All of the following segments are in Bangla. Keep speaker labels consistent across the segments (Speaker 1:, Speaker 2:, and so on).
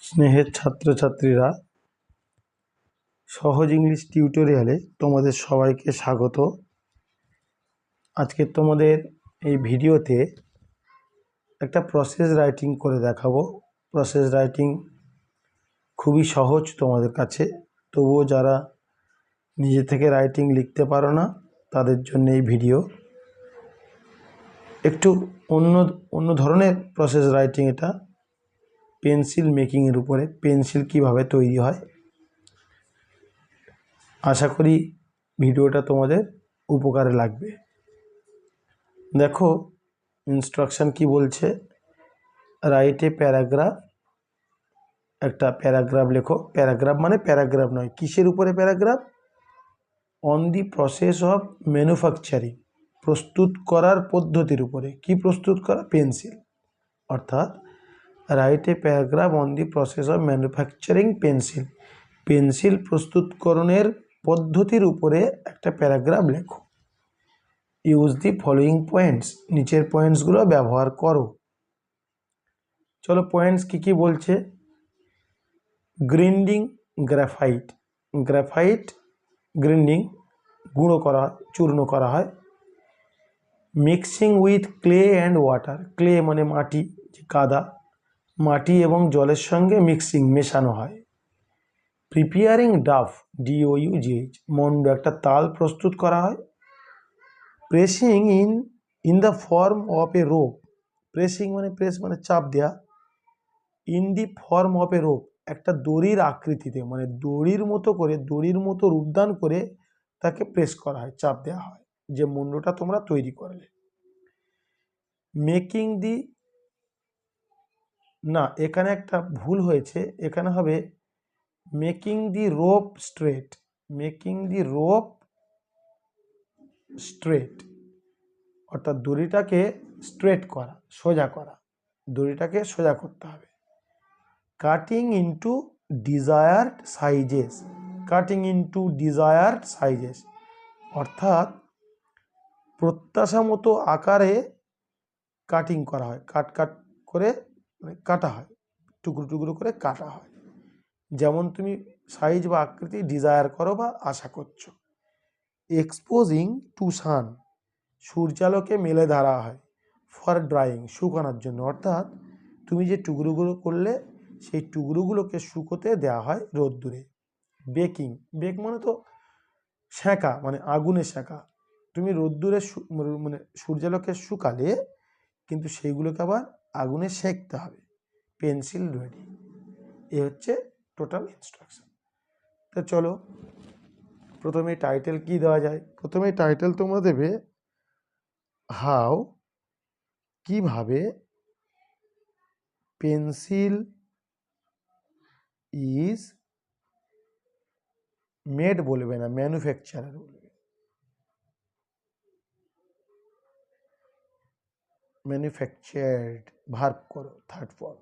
Speaker 1: স্নেহের ছাত্রছাত্রীরা, সহজ ইংলিশ টিউটোরিয়ালে তোমাদের সবাইকে স্বাগত। আজকে তোমাদের এই ভিডিওতে একটা প্রসেস রাইটিং করে দেখাবো। প্রসেস রাইটিং খুবই সহজ তোমাদের কাছে, তবুও যারা নিজে থেকে রাইটিং লিখতে পারো না তাদের জন্য এই ভিডিও। একটু অন্য ধরনের প্রসেস রাইটিং এটা, পেন্সিল মেকিংয়ের উপরে, পেন্সিল কিভাবে তৈরি হয়। আশা করি ভিডিওটা তোমাদের উপকারে লাগবে। দেখো ইনস্ট্রাকশন কি বলছে। রাইট এ প্যারাগ্রাফ, একটা প্যারাগ্রাফ লেখো। প্যারাগ্রাফ মানে প্যারাগ্রাফ নয়, কিসের উপরে paragraph? On the process of manufacturing, প্রস্তুত করার পদ্ধতির উপরে। কি প্রস্তুত করা? পেন্সিল। অর্থাৎ write a paragraph on the process of manufacturing pencil, pencil প্রস্তুতকরণের পদ্ধতির উপরে একটা প্যারাগ্রাফ লেখো। ইউজ দি ফলোয়িং পয়েন্টস, নিচের পয়েন্টসগুলো ব্যবহার করো। চলো পয়েন্টস কি কি বলছে। গ্রিন্ডিং গ্রাফাইট, গ্রাফাইট গ্রিন্ডিং গুঁড়ো করা, চূর্ণ করা হয়। Mixing with clay and water, clay মানে মাটি, কাদা, মাটি এবং জলের সঙ্গে মিক্সিং, মেশানো হয়। প্রিপেয়ারিং ডাফ, DOUGH, মন্ড, একটা তাল প্রস্তুত করা হয়। Pressing in the form of A rope, pressing মানে প্রেস মানে চাপ দেয়া, in the form of A rope, একটা দড়ির আকৃতিতে, মানে দড়ির মতো করে, দড়ির মতো রূপদান করে তাকে প্রেস করা হয়, চাপ দেওয়া হয়, যে মুন্ডটা তোমরা তৈরি করলে। মেকিং দি, না এখানে একটা ভুল হয়েছে, এখানে হবে making the rope straight, making the rope straight, অর্থাৎ দড়িটাকে স্ট্রেট করা, সোজা করা, দড়িটাকে সোজা করতে হবে। Cutting into desired sizes, cutting into desired sizes, অর্থাৎ প্রত্যাশা মতো আকারে কাটিং করা হয়, কাট করে মানে কাটা হয়, টুকরো টুকরো করে কাটা হয়, যেমন তুমি সাইজ বা আকৃতি ডিজায়ার করো বা আশা করছো। এক্সপোজিং টু সান, সূর্যালোকে মেলে ধরা হয়। ফর ড্রাইং, শুকানোর জন্য, অর্থাৎ তুমি যে টুকরোগুলো করলে সেই টুকরোগুলোকে শুকোতে দেওয়া হয় রোদ্দুরে। বেকিং, বেক মানে তো সেঁকা, মানে আগুনে সেঁকা, তুমি রোদ্দুরে মানে সূর্যালোকে শুকালে কিন্তু সেইগুলোকে আবার আগুনে সেঁকতে হবে। Pencil ready. এ হচ্ছে টোটাল ইনস্ট্রাকশন। তো চলো প্রথমে টাইটেল কি দেওয়া যায়। প্রথমে টাইটেল তোমরা দেবে হাউ, কিভাবে পেন্সিল ইজ মেড, বলবে না, ম্যানুফ্যাকচারার বলবে। ম্যানুফ্যাকচার্ড ভার্ব করো, থার্ড ফর্ম।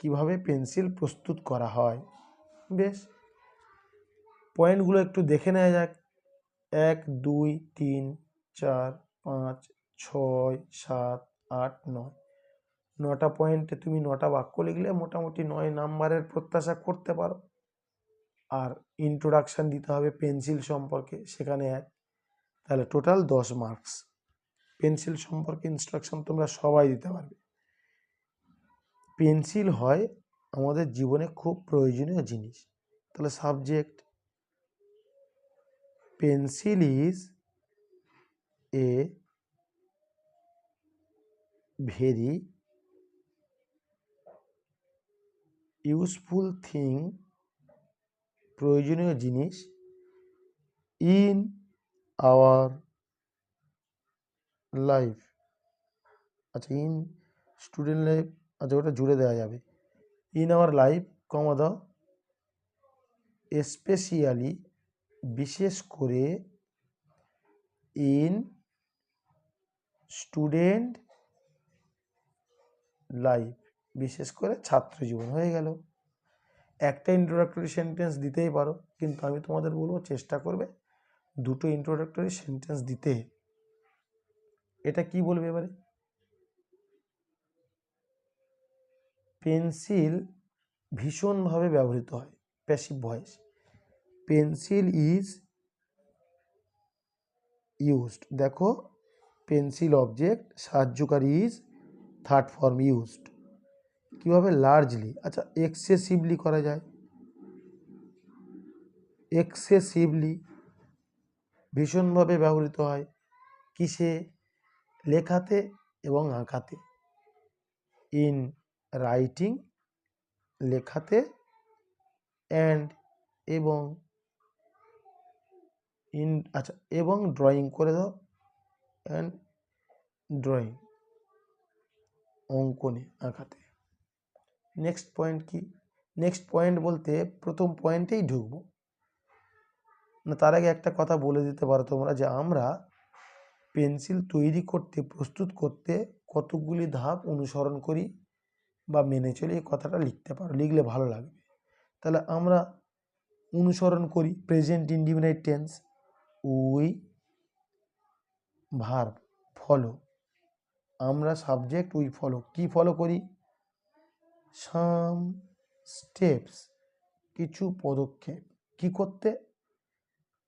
Speaker 1: কিভাবে পেন্সিল প্রস্তুত করা হয়। বেশ, পয়েন্টগুলো একটু দেখে নেওয়া যাক। 1 2 3 4 5 6 7 8 9, 9টা পয়েন্টে তুমি 9টা বাক্য লিখলে মোটামুটি 9 নাম্বারের প্রত্যাশা করতে পারো। আর ইন্ট্রোডাকশান দিতে হবে পেন্সিল সম্পর্কে, সেখানে 1, তাহলে টোটাল 10 মার্কস। পেন্সিল সম্পর্কে ইনস্ট্রাকশন তোমরা সবাই দিতে পারবে। পেন্সিল হয় আমাদের জীবনে খুব প্রয়োজনীয় জিনিস। তাহলে subject, pencil is a very useful thing, প্রয়োজনীয় জিনিস, ইন আওয়ার লাইফ। আচ্ছা, ইন স্টুডেন্ট লাইফ, আচ্ছা ওটা জুড়ে দেওয়া যাবে। ইন আওয়ার লাইফ, কমা দাও, স্পেশালি, বিশেষ করে, ইন স্টুডেন্ট লাইফ, বিশেষ করে ছাত্র জীবন। হয়ে গেল। একটা ইন্ট্রোডাক্টরি সেন্টেন্স দিতেই পারো, কিন্তু আমি তোমাদের বলবো চেষ্টা করবে 2টো ইন্ট্রোডাক্টরি সেন্টেন্স দিতে। এটা কি বলবে এবারে? পেন্সিল ভীষণভাবে ব্যবহৃত হয়, passive voice. Pencil is used, দেখো পেন্সিল অবজেক্ট, সাহায্যকারী ইজ থার্ড ফর্ম ইউজড। কীভাবে? লার্জলি, আচ্ছা এক্সেসিভলি করা যায়, এক্সেসিভলি ভীষণভাবে ব্যবহৃত হয় কিসে? লেখাতে এবং আঁকাতে। ইন রাইটিং, লেখাতে, অ্যান্ড এবং, ইন আচ্ছা এবং ড্রয়িং করে দাও, অ্যান্ড ড্রয়িং অঙ্কনে, আঁকাতে। নেক্সট পয়েন্ট কি? নেক্সট পয়েন্ট বলতে প্রথম পয়েন্টেই ঢুকবো না, তার আগে একটা কথা বলে দিতে পারো তোমরা যে আমরা পেন্সিল তৈরি করতে, প্রস্তুত করতে কতগুলি ধাপ অনুসরণ করি বা মেনে চলি, এই কথাটা লিখতে পারো, লিখলে ভালো লাগবে। তাহলে আমরা অনুসরণ করি, present indefinite tense, we, verb follow, আমরা সাবজেক্ট, উই ফলো। কি ফলো করি? সাম স্টেপস, কিছু পদক্ষেপ। কি করতে?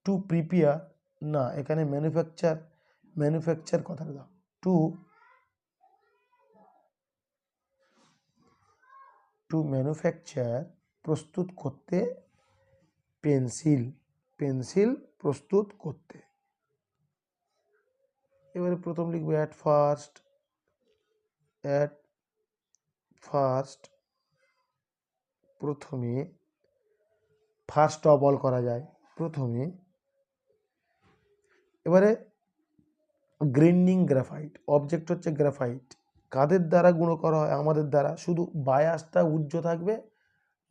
Speaker 1: টু প্রিপেয়ার, না এখানে ম্যানুফ্যাকচার, ম্যানুফ্যাকচার কথাটা দাও, টু ম্যানুফ্যাকচার প্রস্তুত করতে, পেন্সিল, পেন্সিল প্রস্তুত করতে। এবারে প্রথম লিখবো অ্যাট ফার্স্ট, অ্যাট ফার্স্ট প্রথমে, ফার্স্ট অফ অল করা যায়, প্রথমে। এবারে গ্রিন্ডিং গ্রাফাইট, অবজেক্ট হচ্ছে গ্রাফাইট, কাদের দ্বারা গুঁড়ো করা হয়? আমাদের দ্বারা, শুধু বায়াসটা উজ্জ্ব থাকবে,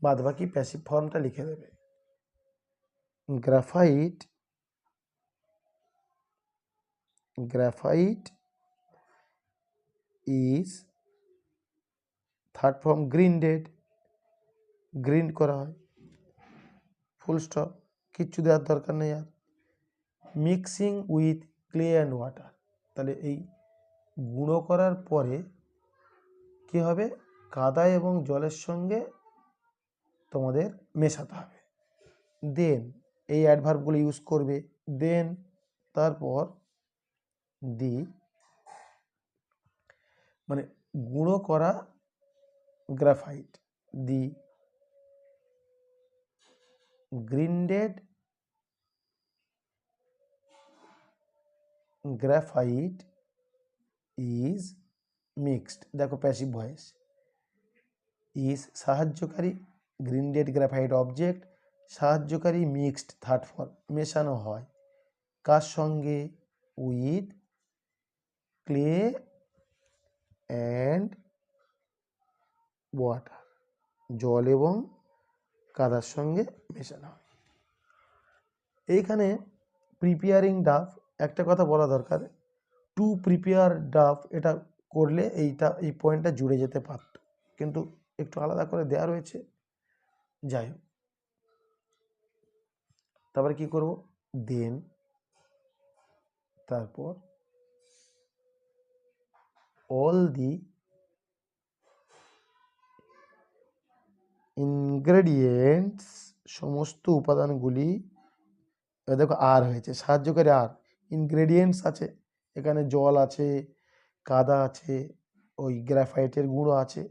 Speaker 1: বাদ বাকি প্যাসিভ ফর্মটা লিখে দেবে। Graphite, graphite is third form grinded, grind করা হয়, ফুল স্টপ, কিচ্ছু দেওয়ার দরকার নেই আর। Mixing with clay and water, তাহলে এই গুঁড়ো করার পরে কি হবে? কাদা এবং জলের সঙ্গে তোমাদের মেশাতে হবে। দেন, এই অ্যাডভার্বগুলো ইউজ করবে। দেন, তারপর দি, মানে গুঁড়ো করা graphite, the grinded graphite is mixed, দেখো প্যাসিভ ভয়েস, ইজ সাহায্যকারী, গ্রিন্ডেড গ্রাফাইট অবজেক্ট, সাহায্যকারী, মিক্সড থার্ড ফর্ম মেশানো হয়, কার সঙ্গে? উইথ ক্লে অ্যান্ড ওয়াটার, জল এবং কাদার সঙ্গে মেশানো হয়। এইখানে প্রিপেয়ারিং ডাফ, একটা কথা বলা দরকার, টু প্রিপেয়ার ডাফ, এটা করলে এইটা, এই পয়েন্টটা জুড়ে যেতে পারত, কিন্তু একটু আলাদা করে দেয়া রয়েছে, যাই হোক। তারপরে কি করব? দেন, তারপর অল দি ইনগ্রেডিয়েন্টস, সমস্ত উপাদানগুলি, দেখো আর হয়েছে, সাহায্যকারী আর, ইনগ্রেডিয়েন্টস আছে, এখানে জল আছে, কাদা আছে, ওই গ্রাফাইটের গুঁড়ো আছে,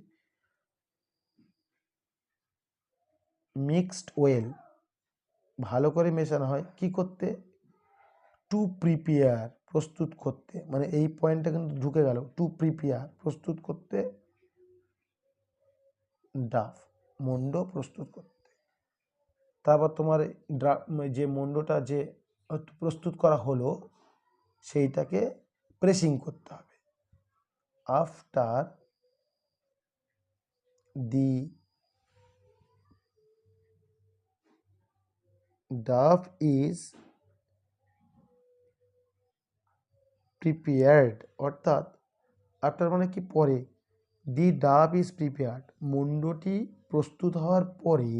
Speaker 1: মিক্সড ওয়েল, ভালো করে মেশানো হয়, কি করতে? টু প্রিপেয়ার, প্রস্তুত করতে, মানে এই পয়েন্টটা কিন্তু ঢুকে গেল, টু প্রিপেয়ার প্রস্তুত করতে, ডাফ মন্ড প্রস্তুত করতে। তারপর তোমার যে মন্ডটা যে প্রস্তুত করা হলো সেইটাকে প্রেসিং করতে হবে। After the dough is prepared, অর্থাৎ আফটার মানে কি? পরে, দি ডাফ ইজ প্রিপেয়ার্ড, মন্ডটি প্রস্তুত হওয়ার পরে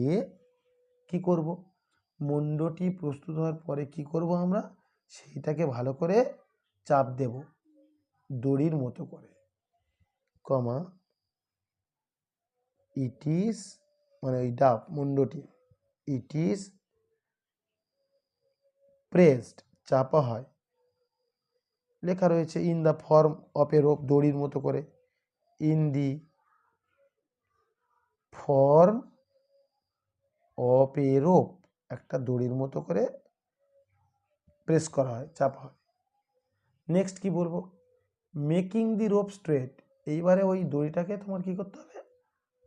Speaker 1: কি করব? মন্ডটি প্রস্তুত হওয়ার পরে কি করব আমরা? সেইটাকে ভালো করে চাপ দেব দড়ির মতো করে, কমা, ইট ইজ মানে ওই ডাব মুন্ডটি, ইট ইজ প্রেসড চাপা হয়, লেখা রয়েছে in the form of A rope দড়ির মতো করে, in the form of A rope একটা দড়ির মতো করে প্রেস করা হয়, চাপা হয়। নেক্সট কি বলবো, মেকিং দি রোপ স্ট্রেট, এইবারে ওই দড়িটাকে তোমার কি করতে হবে,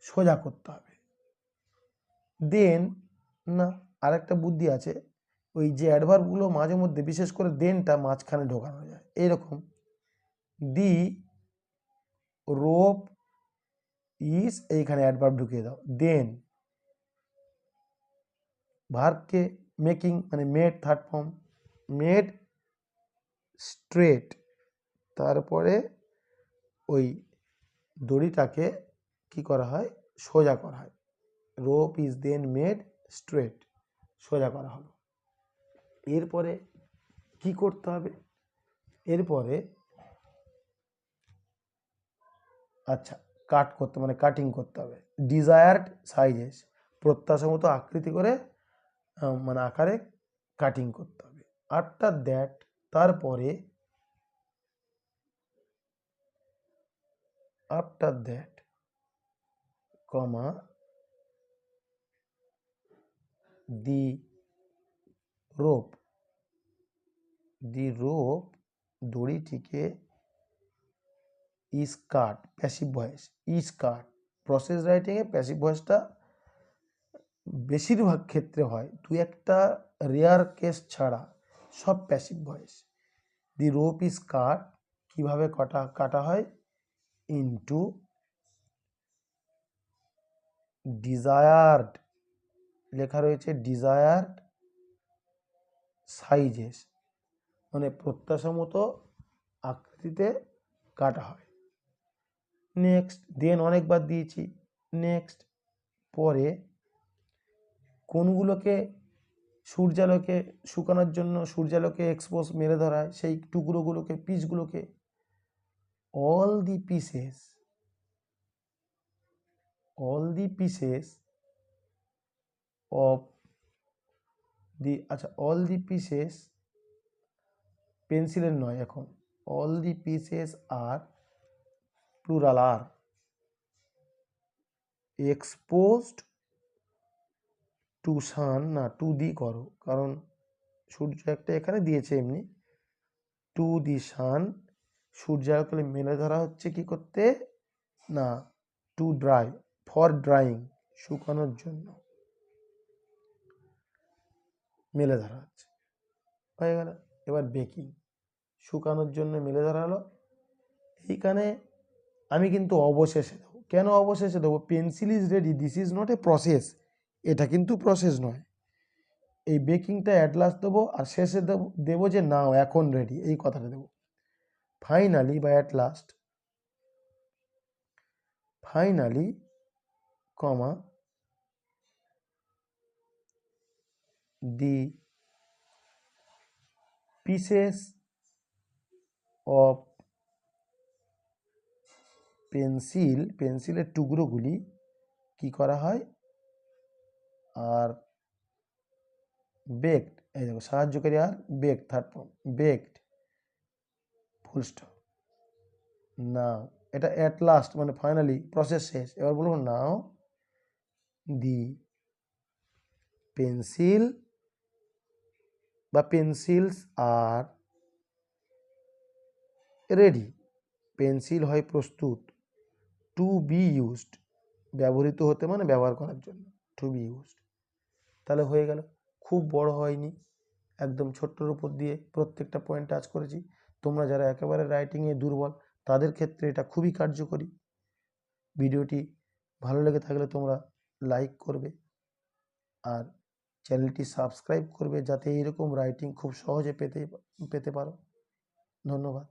Speaker 1: সোজা করতে হবে। দেন না, আরেকটা বুদ্ধি আছে, ওই যে অ্যাডভার্বগুলো মাঝে মধ্যে বিশেষ করে দেনটা মাঝখানে ঢোকানো যায়, এইরকম দি রোপ ইজ, এইখানে অ্যাডভার্ব ঢুকিয়ে দাও, দেন ভার্বকে মেকিং মানে made third form, made straight, তারপরে ওই দড়িটাকে কি করা হয়, সোজা করা হয়, rope is then made straight, সোজা করা হলো। এরপরে কি করতে হবে, এরপরে আচ্ছা কাট করতে মানে কাটিং করতে হবে, ডিজায়ার্ড সাইজেস, প্রত্যাশা মতো আকৃতি করে মানে আকারে কাটিং করতে হবে। আফটার দ্যাট তারপরে, after that comma the rope, the rope দড়িটিকে is cut, passive voice is cut, process রাইটিংয়ে প্যাসিভ ভয়েসটা বেশিরভাগ ক্ষেত্রে হয়, দুই একটা রেয়ার কেস ছাড়া সব passive voice. The rope is কাট, কীভাবে কাটা হয়, ইনটু ডিজায়ার্ড, লেখা রয়েছে ডিজায়ার্ড সাইজেস, মানে প্রত্যাশা মতো আকৃতিতে কাটা হয়। নেক্সট দেন অনেকবার দিয়েছি, নেক্সট পরে কোনগুলোকে সূর্যালোকে শুকানোর জন্য সূর্যালোকে এক্সপোজ মেরে ধরা হয়, সেই টুকরোগুলোকে পিসগুলোকে all the pieces, all the pieces of the, আচ্ছা অল দি পিসেস পেন্সিলের নয় এখন, all the pieces are plural are exposed to sun, না টু দি করো, কারণ সূর্য একটা এখানে দিয়েছে এমনি, টু দি সান, সূর্যালোকে মেলে ধরা হচ্ছে কি করতে, না টু ড্রাই, ফর ড্রাইং, শুকানোর জন্য মেলে ধরা হচ্ছে, হয়ে গেল। এবার বেকিং, শুকানোর জন্য মেলে ধরা হলো। এইখানে আমি কিন্তু অবশেষে দেবো, কেন অবশেষে দেবো, pencil is ready, this is not a process, এটা কিন্তু প্রসেস নয়, এই বেকিংটা অ্যাট লাস্ট দেবো, আর শেষে দেবো যে নাও এখন রেডি, এই কথাটা দেবো। ফাইনালি বা at last, finally comma the pieces of pencil, পেন্সিলের টুকরোগুলি কি করা হয়, আর বেকড, এই দেখো সাহায্যকারী আর baked third form, baked full stop, now, এটা অ্যাট লাস্ট মানে ফাইনালি প্রসেস শেষ, এবার বলবো নাও দি পেন্সিল বা পেন্সিলস আর রেডি, পেন্সিল হয় প্রস্তুত, টু বি ইউজড, ব্যবহৃত হতে মানে ব্যবহার করার জন্য, টু বি ইউজড, তাহলে হয়ে গেল। খুব বড় হয়নি, একদম ছোট্টর উপর দিয়ে প্রত্যেকটা পয়েন্ট টাচ করেছি। তোমরা যারা একেবারে রাইটিংয়ে দুর্বল তাদের ক্ষেত্রে এটা খুবই কার্যকরী। ভিডিওটি ভালো লেগে থাকলে তোমরা লাইক করবে আর চ্যানেলটি সাবস্ক্রাইব করবে, যাতে এইরকম রাইটিং খুব সহজে পেতে পারো। ধন্যবাদ।